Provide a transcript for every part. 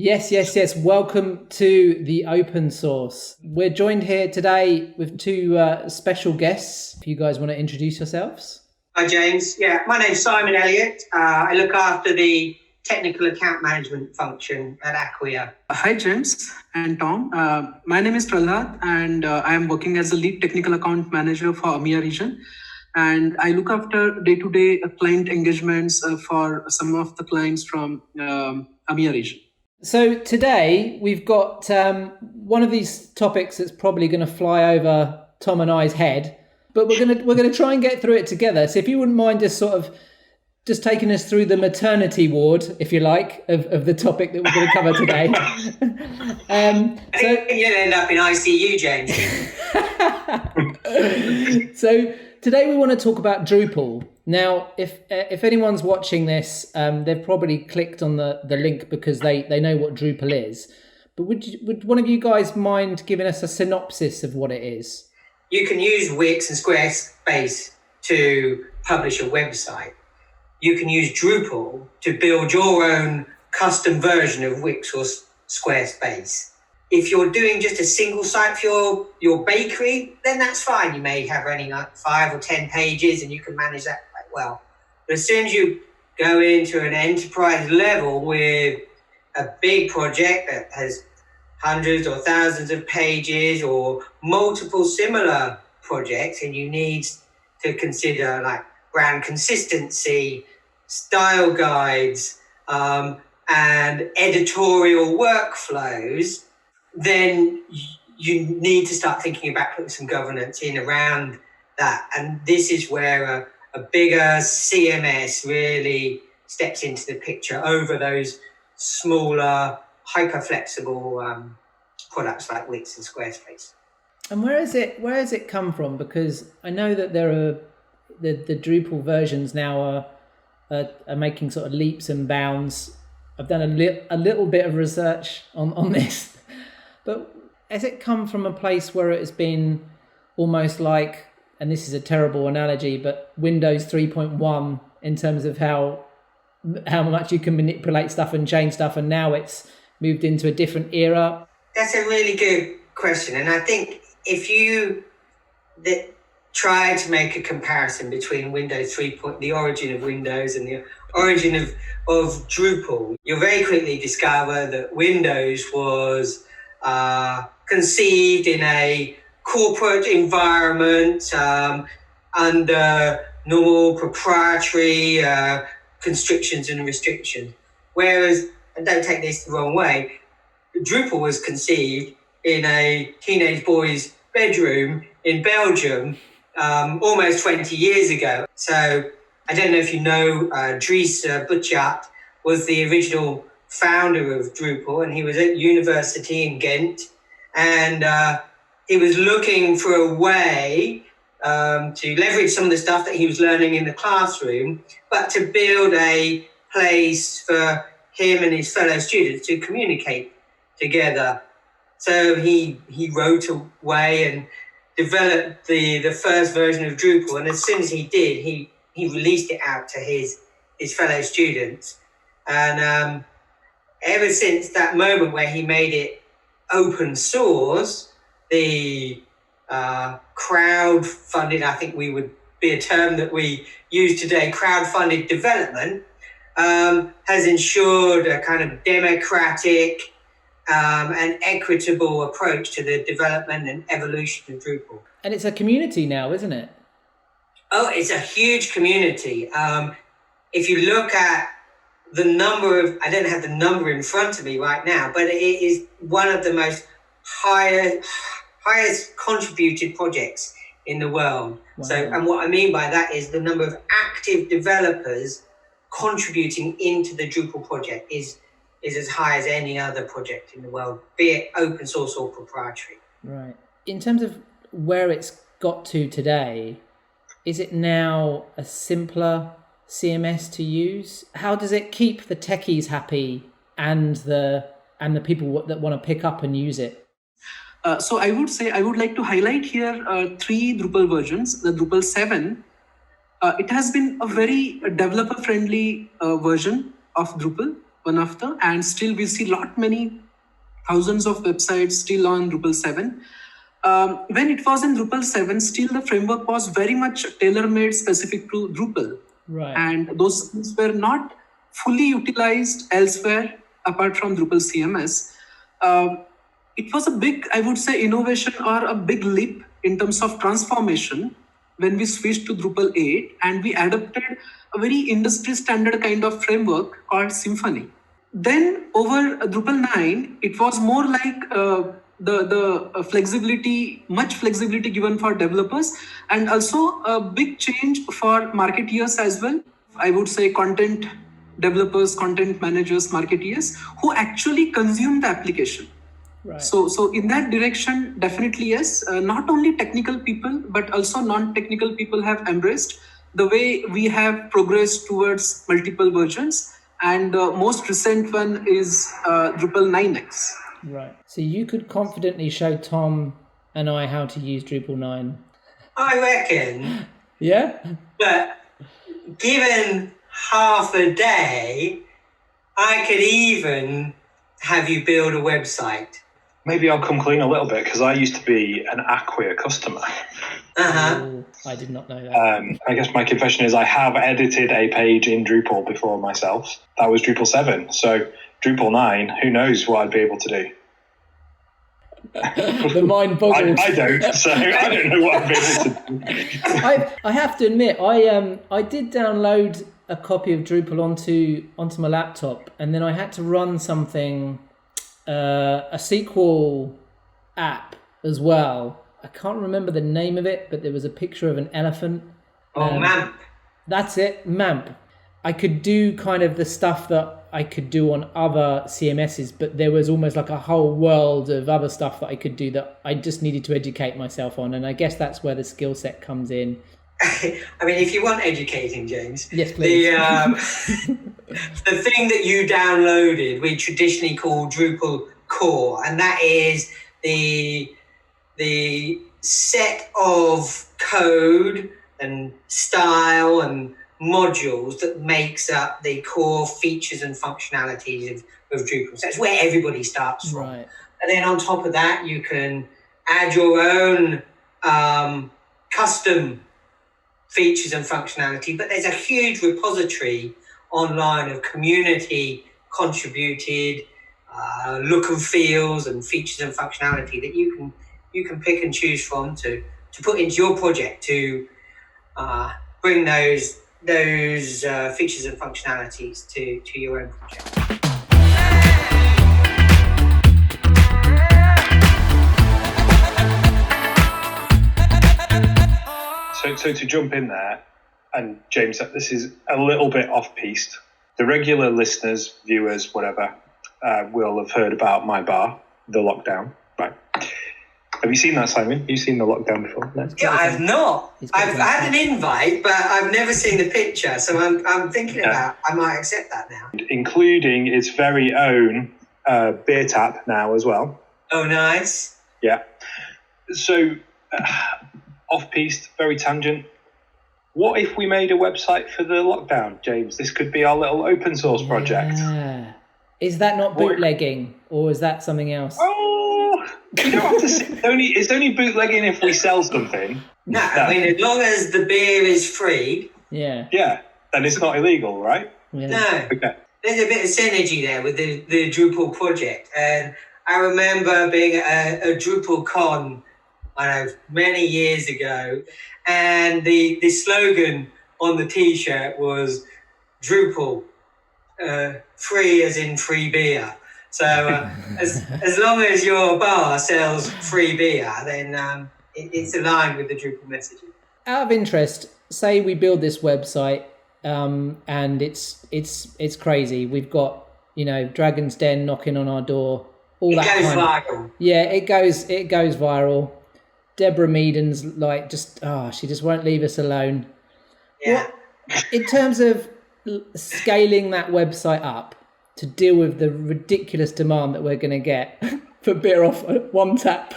Yes. Welcome to the open source. We're joined here today with two special guests. If you guys want to introduce yourselves. Hi, James. Yeah, my name's Simon Elliott. I look after the technical account management function at Acquia. Hi, James and Tom. My name is Prahlad, and I am working as the lead technical account manager for EMEA region. And I look after day-to-day client engagements for some of the clients from EMEA region. So today we've got one of these topics that's probably going to fly over Tom and I's head, but we're going to try and get through it together. So if you wouldn't mind just taking us through the maternity ward, if you like, of the topic that we're going to cover today. I think you'll end up in ICU, James. So today we want to talk about Drupal. Now, if anyone's watching this, they've probably clicked on the link because they know what Drupal is. But would one of you guys mind giving us a synopsis of what it is? You can use Wix and Squarespace to publish a website. You can use Drupal to build your own custom version of Wix or Squarespace. If you're doing just a single site for your bakery, then that's fine. You may have only like 5 or 10 pages and you can manage that quite well. But as soon as you go into an enterprise level with a big project that has hundreds or thousands of pages or multiple similar projects, and you need to consider like brand consistency, style guides, and editorial workflows, then you need to start thinking about putting some governance in around that. And this is where a bigger CMS really steps into the picture over those smaller, hyper-flexible products like Wix and Squarespace. And where has it come from? Because I know that there are the Drupal versions now are making sort of leaps and bounds. I've done a little bit of research on this. But has it come from a place where it has been almost like, and this is a terrible analogy, but Windows 3.1 in terms of how much you can manipulate stuff and change stuff, and now it's moved into a different era? That's a really good question. And I think if you try to make a comparison between Windows 3, the origin of Windows and the origin of Drupal, you'll very quickly discover that Windows was conceived in a corporate environment under normal proprietary constrictions and restrictions. Whereas, and don't take this the wrong way, Drupal was conceived in a teenage boy's bedroom in Belgium almost 20 years ago. So I don't know if you know, Dries Butjat was the original founder of Drupal, and he was at university in Ghent, and he was looking for a way to leverage some of the stuff that he was learning in the classroom, but to build a place for him and his fellow students to communicate together. So he wrote away and developed the first version of Drupal, and as soon as he did, he released it out to his fellow students. And ever since that moment where he made it open source, the crowd-funded, I think we would be a term that we use today, crowd-funded development, has ensured a kind of democratic and equitable approach to the development and evolution of Drupal. And it's a community now, isn't it? Oh, it's a huge community. If you look at the number of, I don't have the number in front of me right now, but it is one of the most highest contributed projects in the world. Wow. So, and what I mean by that is the number of active developers contributing into the Drupal project is as high as any other project in the world, be it open source or proprietary. Right. In terms of where it's got to today, is it now a simpler CMS to use? How does it keep the techies happy and the people that want to pick up and use it? So I would like to highlight here 3 Drupal versions. The Drupal 7, it has been a very developer-friendly version of Drupal. and still we see many thousands of websites still on Drupal 7. When it was in Drupal 7, still the framework was very much tailor-made specific to Drupal. Right. And those things were not fully utilized elsewhere apart from Drupal CMS. It was a big, I would say, innovation or a big leap in terms of transformation when we switched to Drupal 8 and we adopted a very industry standard kind of framework called Symfony. Then over Drupal 9, it was more like the flexibility, much flexibility given for developers, and also a big change for marketeers as well. I would say content developers, content managers, marketeers who actually consume the application. Right. So in that direction, definitely yes. Not only technical people, but also non-technical people have embraced the way we have progressed towards multiple versions. And the most recent one is Drupal 9x. Right. So you could confidently show Tom and I how to use Drupal 9. I reckon. Yeah? But given half a day, I could even have you build a website. Maybe I'll come clean a little bit because I used to be an Acquia customer. Oh, I did not know that. I guess my confession is I have edited a page in Drupal before myself. That was Drupal 7. So Drupal 9, who knows what I'd be able to do. The mind boggles. I don't, so I don't know what I'd be able to do. I have to admit, I did download a copy of Drupal onto my laptop, and then I had to run something, a SQL app as well. I can't remember the name of it, but there was a picture of an elephant. MAMP. That's it, MAMP. I could do kind of the stuff that I could do on other CMSs, but there was almost like a whole world of other stuff that I could do that I just needed to educate myself on. And I guess that's where the skill set comes in. I mean, if you want educating, James. Yes, please. The thing that you downloaded, we traditionally call Drupal core, and that is the set of code and style and modules that makes up the core features and functionalities of Drupal. So that's where everybody starts from. Right. And then on top of that, you can add your own custom features and functionality. But there's a huge repository online of community contributed look and feels and features and functionality that you can pick and choose from to put into your project to bring those features and functionalities to your own project. So to jump in there, and James, this is a little bit off-piste. The regular listeners, viewers, whatever, will have heard about my bar, The Lockdown, right? Have you seen that, Simon? You've seen The Lockdown before? No? Yeah, I have not. I've had an invite, but I've never seen the picture. So I'm thinking about I might accept that now. Including its very own beer tap now as well. Oh, nice. Yeah. So off-piste, very tangent. What if we made a website for The Lockdown, James? This could be our little open source project. Yeah. Is that not bootlegging, or is that something else? Oh, you don't have to see. It's only bootlegging if we sell something. No, I mean, as long as the beer is free. Yeah. Yeah, then it's not illegal, right? Yeah. No. Okay. There's a bit of synergy there with the Drupal project. And I remember being at a Drupal con, I know, many years ago. And the slogan on the T-shirt was Drupal, free as in free beer. So as long as your bar sells free beer, then it's aligned with the Drupal messaging. Out of interest, say we build this website, and it's crazy. We've got Dragon's Den knocking on our door. All that goes viral. Yeah, it goes viral. Deborah Meaden's like she just won't leave us alone. Yeah. In terms of scaling that website up to deal with the ridiculous demand that we're going to get for beer off one tap,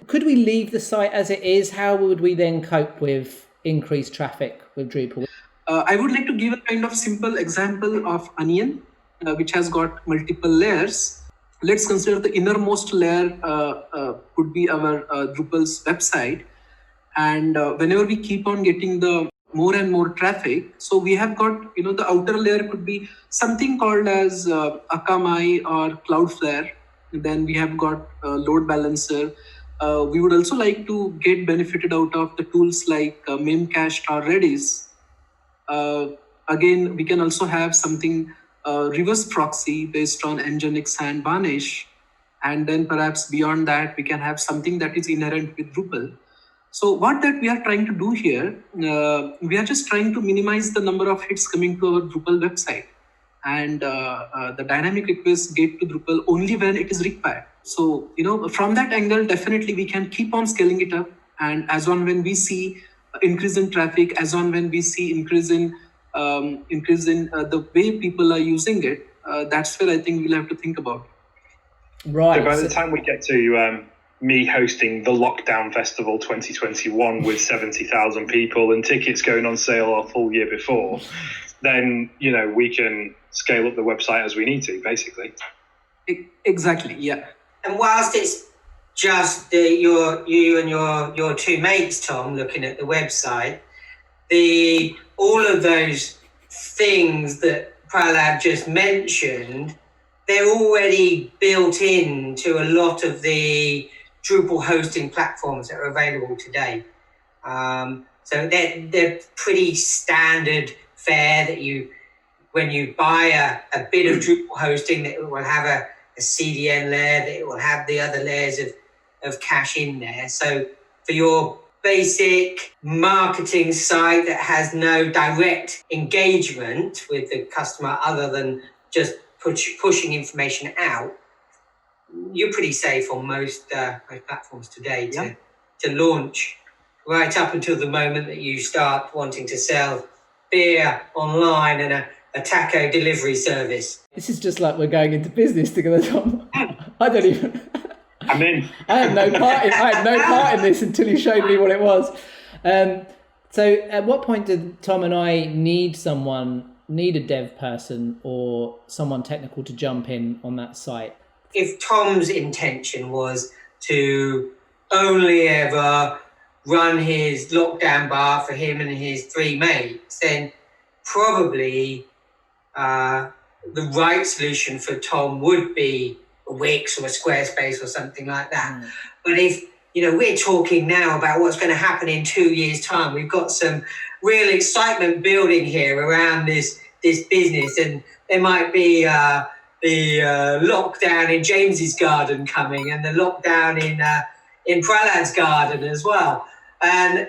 could we leave the site as it is? How would we then cope with increased traffic with Drupal? I would like to give a kind of simple example of Onion. which has got multiple layers. Let's consider the innermost layer could be our Drupal's website. And whenever we keep on getting the more and more traffic, so we have got, the outer layer could be something called as Akamai or Cloudflare. And then we have got load balancer. We would also like to get benefited out of the tools like Memcached or Redis. Again, we can also have something reverse proxy based on Nginx and Varnish. And then perhaps beyond that, we can have something that is inherent with Drupal. So what that we are trying to do here, we are just trying to minimize the number of hits coming to our Drupal website. And the dynamic requests get to Drupal only when it is required. So, from that angle, definitely we can keep on scaling it up. And as on when we see increase in traffic, as on when we see increase in the way people are using it, that's where I think we'll have to think about. Right. So by the time we get to me hosting the Lockdown Festival 2021 with 70,000 people and tickets going on sale a full year before, then, we can scale up the website as we need to, basically. Exactly, yeah. And whilst it's just you and your two mates, Tom, looking at the website, all of those things that Prahlad just mentioned, they're already built into a lot of the Drupal hosting platforms that are available today. So they're pretty standard fare that when you buy a bit of Drupal hosting, that it will have a CDN layer, that it will have the other layers of cache in there. So for your basic marketing site that has no direct engagement with the customer other than just pushing information out, you're pretty safe on most platforms today to launch, right up until the moment that you start wanting to sell beer online and a taco delivery service. This is just like we're going into business together, Tom. I don't even... I'm in. I had no part in this until you showed me what it was. So at what point did Tom and I need a dev person or someone technical to jump in on that site? If Tom's intention was to only ever run his lockdown bar for him and his three mates, then probably the right solution for Tom would be a Wix or a Squarespace or something like that. But if we're talking now about what's going to happen in 2 years' time, we've got some real excitement building here around this business, and there might be the lockdown in James's garden coming, and the lockdown in Prahlad's garden as well. And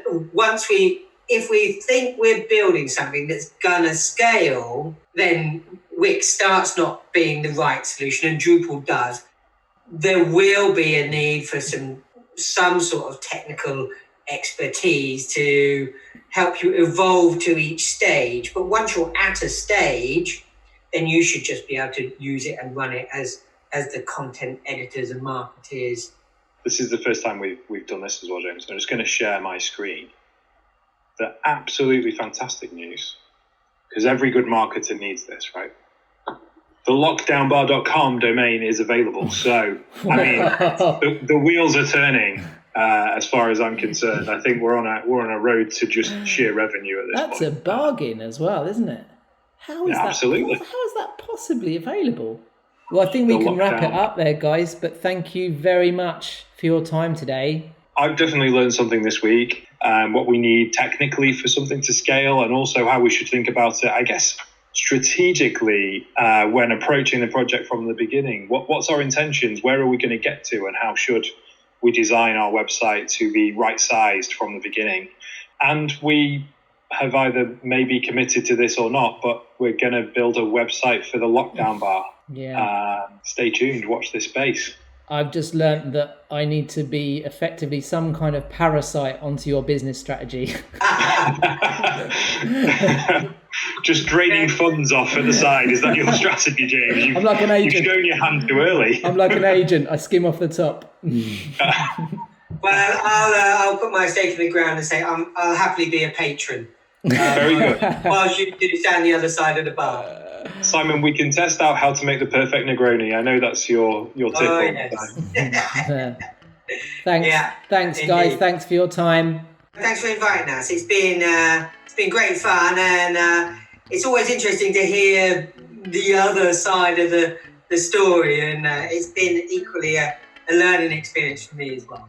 if we think we're building something that's gonna scale, then Wix starts not being the right solution, and Drupal does. There will be a need for some sort of technical expertise to help you evolve to each stage. But once you're at a stage, then you should just be able to use it and run it as the content editors and marketers. This is the first time we've done this as well, James. I'm just going to share my screen. The absolutely fantastic news, because every good marketer needs this, right? The lockdownbar.com domain is available. So, I mean, the wheels are turning as far as I'm concerned. I think we're on a road to just sheer revenue at this point. That's a bargain as well, isn't it? How is that? Absolutely. How is that possibly available? Well, I think we can wrap it up there, guys. But thank you very much for your time today. I've definitely learned something this week. What we need technically for something to scale, and also how we should think about it, I guess, strategically when approaching the project from the beginning. What's our intentions? Where are we going to get to? And how should we design our website to be right-sized from the beginning? And we have either maybe committed to this or not, but we're going to build a website for the lockdown bar. Yeah. Stay tuned. Watch this space. I've just learned that I need to be effectively some kind of parasite onto your business strategy. Just draining funds off at the side. Is that your strategy, James? I'm like an agent. You've shown your hand too early. I'm like an agent. I skim off the top. Well, I'll put my stake in the ground and say I'll happily be a patron. Very good. Whilst you do stand the other side of the bar. Simon, we can test out how to make the perfect Negroni. I know that's your tip. Oh, all yes. the time. Thanks, indeed. guys. Thanks for your time. Thanks for inviting us. It's been great fun, and it's always interesting to hear the other side of the story, and it's been equally a learning experience for me as well.